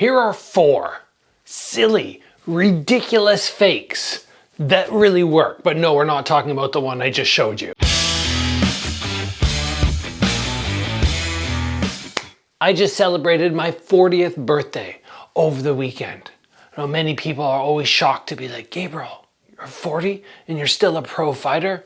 Here are 4 silly, ridiculous fakes that really work. But no, we're not talking about the one I just showed you. I just celebrated my 40th birthday over the weekend. I know many people are always shocked to be like, Gabriel, you're 40 and you're still a pro fighter?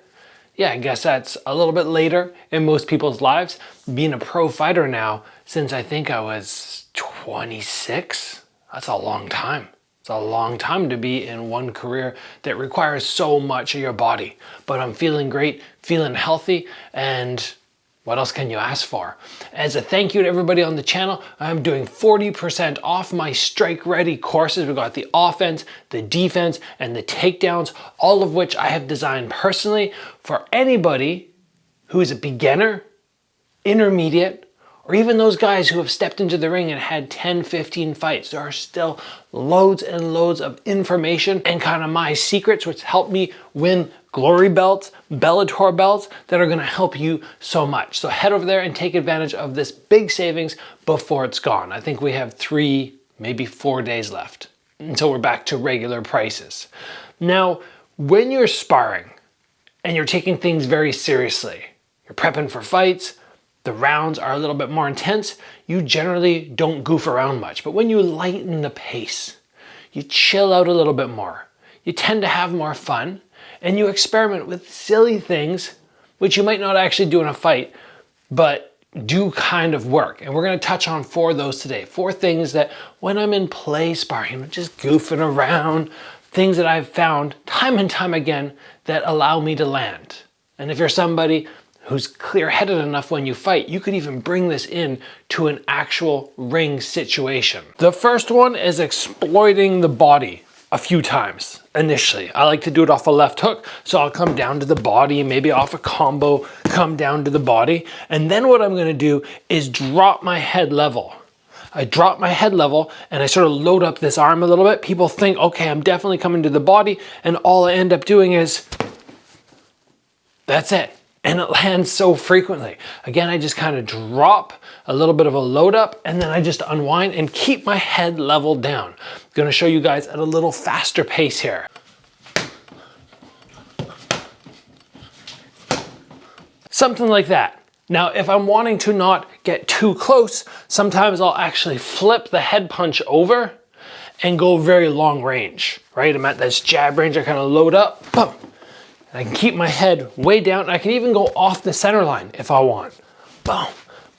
Yeah, I guess that's a little bit later in most people's lives. Being a pro fighter now, since I think I was 26, that's a long time. It's a long time to be in one career that requires so much of your body. But I'm feeling great, feeling healthy, and what else can you ask for? As a thank you to everybody on the channel, I'm doing 40% off my Strike Ready courses. We've got the offense, the defense, and the takedowns, all of which I have designed personally for anybody who is a beginner, intermediate, or even those guys who have stepped into the ring and had 10, 15 fights. There are still loads and loads of information and kind of my secrets which help me win glory belts, Bellator belts that are gonna help you so much. So head over there and take advantage of this big savings before it's gone. I think we have 3, maybe 4 days left until we're back to regular prices. Now, when you're sparring and you're taking things very seriously, you're prepping for fights, the rounds are a little bit more intense, you generally don't goof around much. But when you lighten the pace, you chill out a little bit more, you tend to have more fun, and you experiment with silly things, which you might not actually do in a fight, but do kind of work. And we're gonna touch on 4 of those today. 4 things that when I'm in play sparring, I'm just goofing around, things that I've found time and time again that allow me to land. And if you're somebody who's clear-headed enough when you fight, you could even bring this in to an actual ring situation. The first one is exploiting the body a few times initially. I like to do it off a left hook, so I'll come down to the body, maybe off a combo, come down to the body, and then what I'm gonna do is drop my head level. I drop my head level and I sort of load up this arm a little bit. People think, okay, I'm definitely coming to the body, and all I end up doing is, that's it. And it lands so frequently. Again, I just kind of drop a little bit of a load up and then I just unwind and keep my head level down. I'm gonna show you guys at a little faster pace here. Something like that. Now, if I'm wanting to not get too close, sometimes I'll actually flip the head punch over and go very long range, right? I'm at this jab range, I kind of load up, boom. I can keep my head way down, and I can even go off the center line if I want. Boom.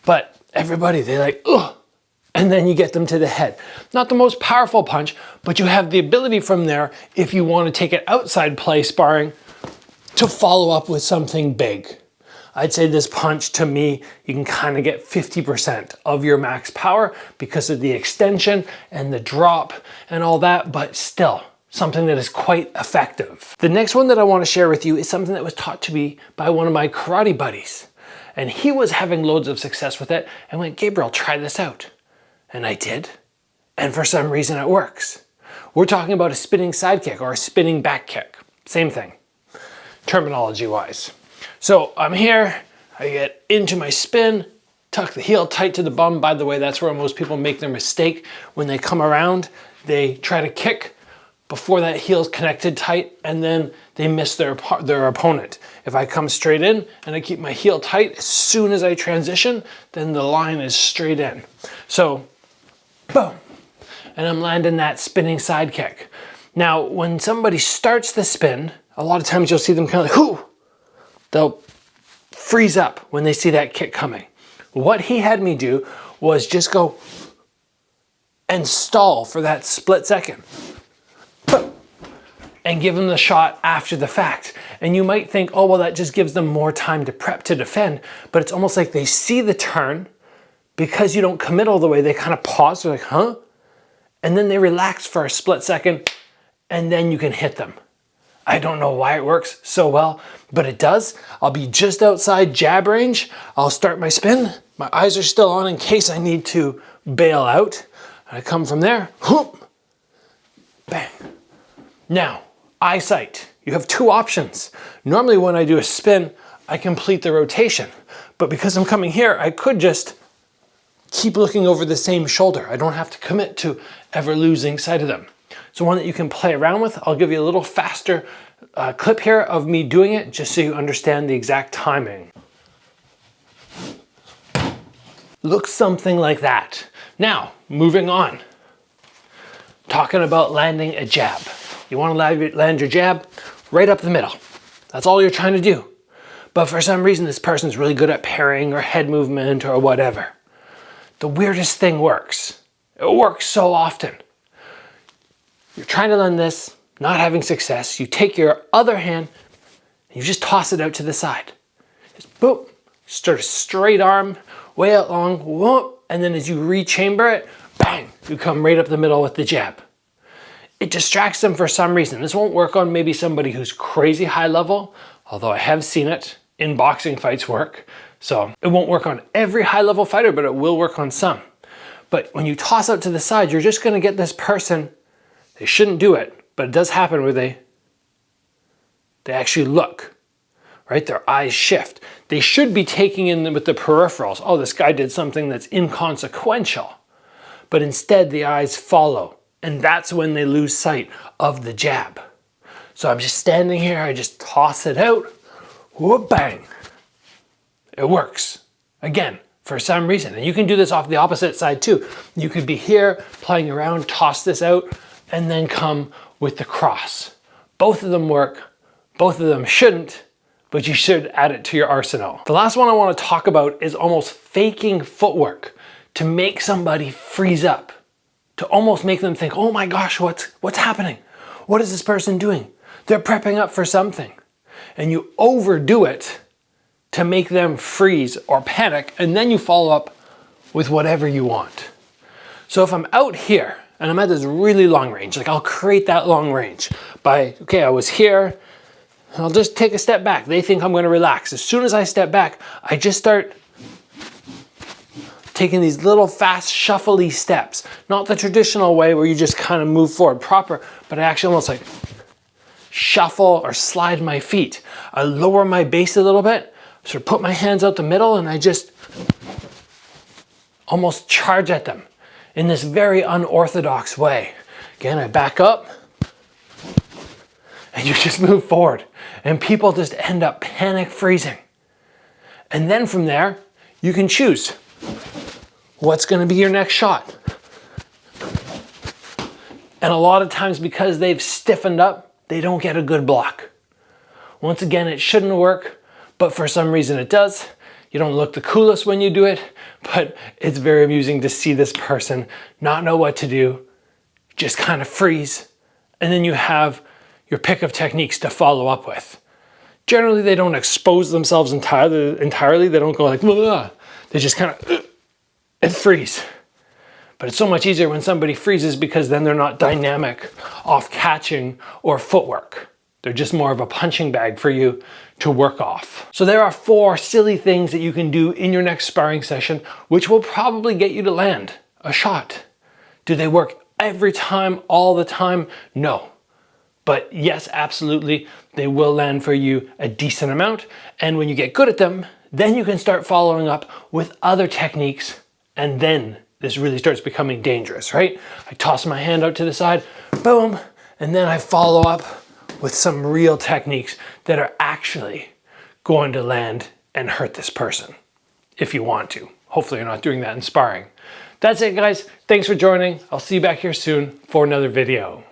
But everybody, they like, ugh, and then you get them to the head. Not the most powerful punch, but you have the ability from there, if you want to take it outside play sparring, to follow up with something big. I'd say this punch, to me, you can kind of get 50% of your max power because of the extension and the drop and all that, but still, something that is quite effective. The next one that I want to share with you is something that was taught to me by one of my karate buddies. And he was having loads of success with it and went, Gabriel, try this out. And I did. And for some reason it works. We're talking about a spinning side kick or a spinning back kick. Same thing, terminology wise. So I'm here, I get into my spin, tuck the heel tight to the bum. By the way, that's where most people make their mistake. When they come around, they try to kick before that heel's connected tight, and then they miss their opponent. If I come straight in and I keep my heel tight, as soon as I transition, then the line is straight in. So, boom, and I'm landing that spinning side kick. Now, when somebody starts the spin, a lot of times you'll see them kind of like, whoo, they'll freeze up when they see that kick coming. What he had me do was just go and stall for that split second, and give them the shot after the fact. And you might think, oh, well, that just gives them more time to prep to defend, but it's almost like they see the turn, because you don't commit all the way, they kind of pause, they're like, huh? And then they relax for a split second, and then you can hit them. I don't know why it works so well, but it does. I'll be just outside jab range, I'll start my spin, my eyes are still on in case I need to bail out. I come from there, whoop, bang. Now, eyesight, you have 2 options. Normally when I do a spin, I complete the rotation, but because I'm coming here, I could just keep looking over the same shoulder. I don't have to commit to ever losing sight of them. So one that you can play around with. I'll give you a little faster clip here of me doing it just so you understand the exact timing. Looks something like that. Now, moving on. Talking about landing a jab. You want to land your jab right up the middle. That's all you're trying to do. But for some reason, this person's really good at parrying or head movement or whatever. The weirdest thing works. It works so often. You're trying to land this, not having success. You take your other hand and you just toss it out to the side. Just boom, start a straight arm, way out long, whoop, and then as you rechamber it, bang, you come right up the middle with the jab. It distracts them for some reason. This won't work on maybe somebody who's crazy high level, although I have seen it in boxing fights work. So it won't work on every high level fighter, but it will work on some. But when you toss out to the side, you're just gonna get this person, they shouldn't do it, but it does happen where they actually look, right? Their eyes shift. They should be taking in with the peripherals. Oh, this guy did something that's inconsequential. But instead the eyes follow. And that's when they lose sight of the jab. So I'm just standing here, I just toss it out, whoop, bang. It works, again, for some reason. And you can do this off the opposite side too. You could be here, playing around, toss this out, and then come with the cross. Both of them work, both of them shouldn't, but you should add it to your arsenal. The last one I want to talk about is almost faking footwork to make somebody freeze up. To almost make them think, oh my gosh, what's happening? What is this person doing? They're prepping up for something. And you overdo it to make them freeze or panic, and then you follow up with whatever you want. So if I'm out here and I'm at this really long range, like I'll create that long range by, okay, I was here, and I'll just take a step back. They think I'm gonna relax. As soon as I step back, I just start taking these little fast shuffly steps. Not the traditional way where you just kind of move forward proper, but I actually almost like shuffle or slide my feet. I lower my base a little bit, sort of put my hands out the middle, and I just almost charge at them in this very unorthodox way. Again, I back up and you just move forward, and people just end up panic freezing. And then from there, you can choose what's going to be your next shot. And a lot of times, because they've stiffened up, they don't get a good block. Once again, it shouldn't work, but for some reason it does. You don't look the coolest when you do it, but it's very amusing to see this person not know what to do, just kind of freeze, and then you have your pick of techniques to follow up with. Generally, they don't expose themselves entirely. They don't go like, blah. They just kind of and freeze. But it's so much easier when somebody freezes, because then they're not dynamic off catching or footwork. They're just more of a punching bag for you to work off. So there are 4 silly things that you can do in your next sparring session, which will probably get you to land a shot. Do they work every time, all the time? No. But yes, absolutely, they will land for you a decent amount. And when you get good at them, then you can start following up with other techniques, and then this really starts becoming dangerous, right? I toss my hand out to the side, boom, and then I follow up with some real techniques that are actually going to land and hurt this person, if you want to. Hopefully you're not doing that in sparring. That's it, guys. Thanks for joining. I'll see you back here soon for another video.